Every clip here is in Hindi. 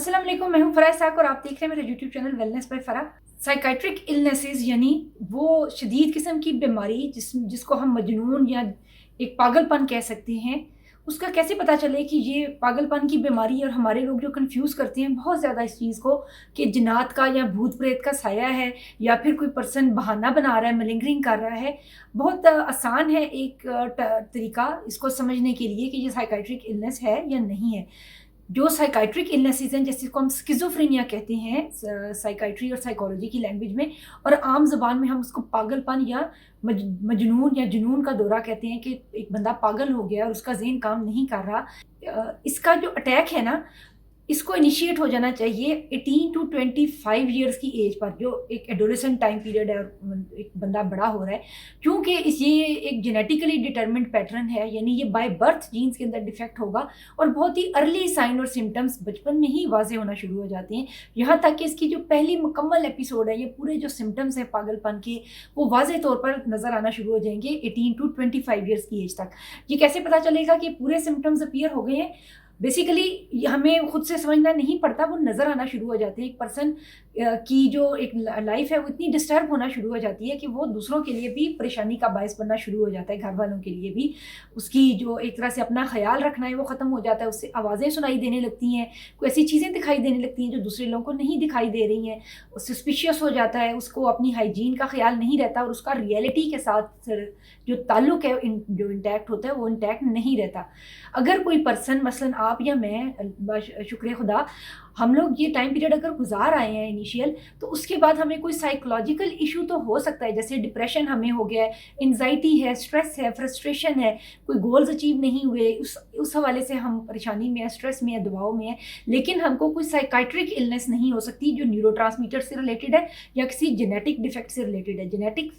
अस्सलाम वालेकुम, मैं हूँ फराह साक और आप देख रहे हैं मेरा YouTube channel wellness by Farah. Psychiatric illnesses यानी वो शदीद किस्म की बीमारी जिसको हम मजनून या एक पागलपन कह सकते हैं, उसका कैसे पता चले कि ये पागलपन की बीमारी। और हमारे लोग जो कंफ्यूज करते हैं बहुत ज़्यादा इस चीज़ को कि जिन्नात का या भूत प्रेत का साया है या फिर कोई पर्सन बहाना बना रहा है, मलिंगरिंग कर रहा है। बहुत आसान है एक तरीका इसको समझने के लिए कि ये साइकाइट्रिक इलनेस है या नहीं है। जो साइकाइट्रिक इलनेसेस हैं जैसे इसको हम स्किज़ोफ्रेनिया कहते हैं साइकाइट्री और साइकोलॉजी की लैंग्वेज में, और आम ज़बान में हम उसको पागलपन या मजनून या जुनून का दौरा कहते हैं कि एक बंदा पागल हो गया और उसका ज़हन काम नहीं कर रहा। इसका जो अटैक है ना, इसको इनिशिएट हो जाना चाहिए 18 टू 25 ईयर्स की एज पर, जो एक एडोलेसेंट टाइम पीरियड है और एक बंदा बड़ा हो रहा है। क्योंकि ये एक जेनेटिकली डिटरमिन्ड पैटर्न है, यानी ये बाय बर्थ जीन्स के अंदर डिफेक्ट होगा और बहुत ही अर्ली साइन और सिम्टम्स बचपन में ही वाजे होना शुरू हो जाते हैं। यहाँ तक कि इसकी जो पहली मुकम्मल एपिसोड है, ये पूरे जो सिम्टम्स हैं पागलपन के, वो वाजे तौर पर नज़र आना शुरू हो जाएंगे 18 टू 25 ईयर्स की एज तक। ये कैसे पता चलेगा कि पूरे सिम्टम्स अपीयर हो गए हैं? बेसिकली हमें खुद से समझना नहीं पड़ता, वो नज़र आना शुरू हो जाते हैं। एक पर्सन की जो एक लाइफ है वो इतनी डिस्टर्ब होना शुरू हो जाती है कि वो दूसरों के लिए भी परेशानी का बायस बनना शुरू हो जाता है, घर वालों के लिए भी। उसकी जो एक तरह से अपना ख्याल रखना है वो ख़त्म हो जाता है, उससे आवाज़ें सुनाई देने लगती हैं, कोई ऐसी चीज़ें दिखाई देने लगती हैं जो दूसरे लोगों को नहीं दिखाई दे रही हैं। सस्पिशियस हो जाता है, उसको अपनी हाइजीन का ख्याल नहीं रहता और उसका रियलिटी के साथ जो ताल्लुक़ है जो इंटैक्ट होता है वो इंटैक्ट नहीं रहता। अगर कोई पर्सन मसलन आप या मैं, शुक्र खुदा, हम लोग ये टाइम पीरियड अगर गुजार आए हैं इनिशियल, तो उसके बाद हमें कोई साइकोलॉजिकल इशू तो हो सकता है, जैसे डिप्रेशन हमें हो गया है, एंजाइटी है, स्ट्रेस है, फ्रस्ट्रेशन है, कोई गोल्स अचीव नहीं हुए, उस हवाले से हम परेशानी में है, स्ट्रेस में है, दबाव में है। लेकिन हमको कोई साइकाइट्रिक इलनेस नहीं हो सकती जो न्यूरोट्रांसमीटर से रिलेटेड है या किसी जेनेटिक डिफेक्ट से रिलेटेड है। जेनेटिक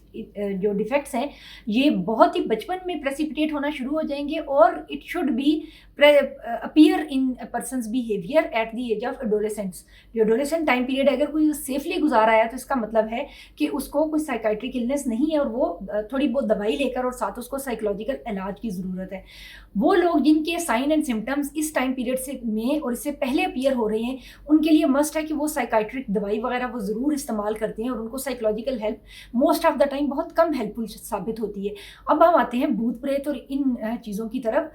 जो डिफेक्ट्स हैं ये बहुत ही बचपन में प्रेसिपिटेट होना शुरू हो जाएंगे और it should be appear in person's behaviour at the age of adolescence. जो एडोलेसेंट टाइम पीरियड अगर कोई सेफली गुजारा है तो इसका मतलब है कि उसको कोई साइकाइट्रिक इलनेस नहीं है और वो थोड़ी बहुत दवाई लेकर और साथ उसको साइकोलॉजिकल इलाज की ज़रूरत है। वो लोग जिनके साइन एंड सिम्टम्स इस टाइम पीरियड से में और इससे पहले अपीयर हो रहे हैं, उनके लिए मस्ट है कि वो साइकाइट्रिक दवाई वगैरह वो ज़रूर इस्तेमाल करते हैं और उनको psychological help most of the time बहुत कम हेल्पफुल साबित होती है। अब हम आते हैं भूत प्रेत और इन चीज़ों की तरफ।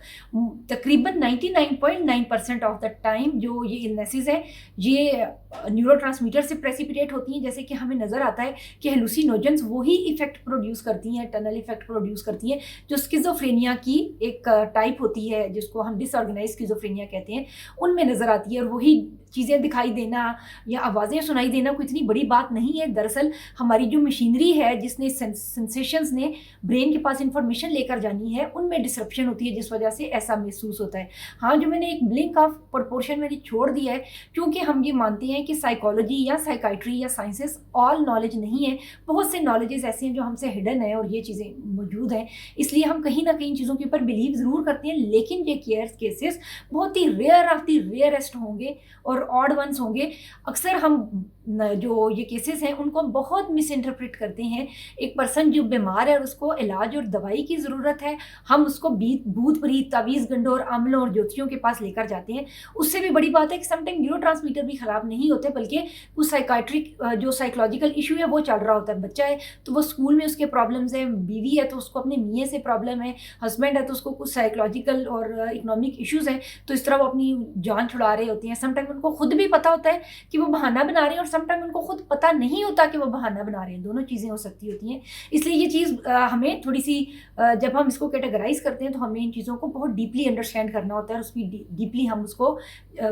तकरीबन 99.9% ऑफ द टाइम जो ये इलनेसेस है ये न्यूरोट्रांसमीटर से प्रेसिपिटेट होती हैं। जैसे कि हमें नज़र आता है कि हेलुसिनोजेंस वही इफेक्ट प्रोड्यूस करती हैं, टनल इफेक्ट प्रोड्यूस करती हैं, जो स्किज़ोफ्रेनिया की एक टाइप होती है जिसको हम डिसऑर्गेनाइज स्किज़ोफ्रेनिया कहते हैं, उनमें नज़र आती है। और वही चीज़ें दिखाई देना या आवाज़ें सुनाई देना कोई इतनी बड़ी बात नहीं है। दरअसल हमारी जो मशीनरी है जिसने सेंसेशंस ने ब्रेन के पास इंफॉर्मेशन लेकर जानी है, उनमें डिसरप्शन होती है जिस वजह से ऐसा महसूस होता है। हाँ, जो मैंने एक ब्लिंक ऑफ प्रोपोर्शन मैंने छोड़ दिया है, क्योंकि हम ये मानते हैं कि साइकोलॉजी या साइकाइट्री या साइंसेस ऑल नॉलेज नहीं है। बहुत से नॉलेजेस ऐसे हैं जो हमसे हिडन है और ये चीज़ें मौजूद हैं, इसलिए हम कहीं ना कहीं चीज़ों के ऊपर बिलीव ज़रूर करते हैं। लेकिन ये केसेस बहुत ही रेयर ऑफ द रेयरेस्ट होंगे और ऑड वंस होंगे। अक्सर हम जो ये केसेस हैं उनको बहुत मिस इंटरप्रेट करते हैं। एक पर्सन जो बीमार है और उसको इलाज और दवाई की ज़रूरत है, हम उसको भूत प्रीत, तावीज़ गंडों और आमलों और ज्योतियों के पास लेकर जाते हैं। उससे भी बड़ी बात है कि समटाइम न्यूरोट्रांसमीटर भी ख़राब नहीं होते, बल्कि कुछ साइकाइट्रिक जो साइकोलॉजिकल इशू है वो चल रहा होता है। बच्चा है तो वो स्कूल में उसके प्रॉब्लम्स हैं, बीवी है तो उसको अपने मियाँ से प्रॉब्लम है, हस्बैंड है तो उसको कुछ साइकोलॉजिकल और इकोनॉमिक इशूज़ हैं, तो इस तरह वो अपनी जान छुड़ा रहे होते हैं। समटाइम उनको खुद भी पता होता है कि वो बहाना बना रहे हैं और समटाइम उनको खुद पता नहीं होता कि वो बहाना बना रहे हैं। दोनों चीज़ें हो सकती होती हैं। इसलिए ये चीज़ हमें थोड़ी सी जब हम इसको कैटेगराइज करते हैं तो हमें इन चीज़ों को बहुत डीपली अंडरस्टैंड करना होता है और उसकी डीपली हम उसको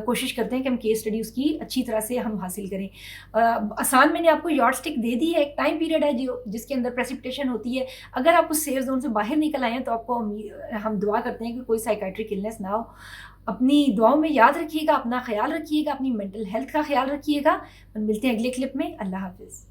कोशिश करते हैं कि हम केस स्टडी उसकी अच्छी तरह से हम हासिल करें। आसान मैंने आपको यॉर्डस्टिक दे दी है। एक टाइम पीरियड है जो जिसके अंदर प्रेसिपिटेशन होती है। अगर आप उस सेफ जोन से बाहर निकल आए हैं तो आपको हम दुआ करते हैं कि कोई साइकाइट्रिक इलनेस ना हो। अपनी दुआओं में याद रखिएगा, अपना ख्याल रखिएगा, अपनी मेंटल हेल्थ का ख्याल रखिएगा। मिलते हैं अगले क्लिप में। अल्लाह हाफिज़।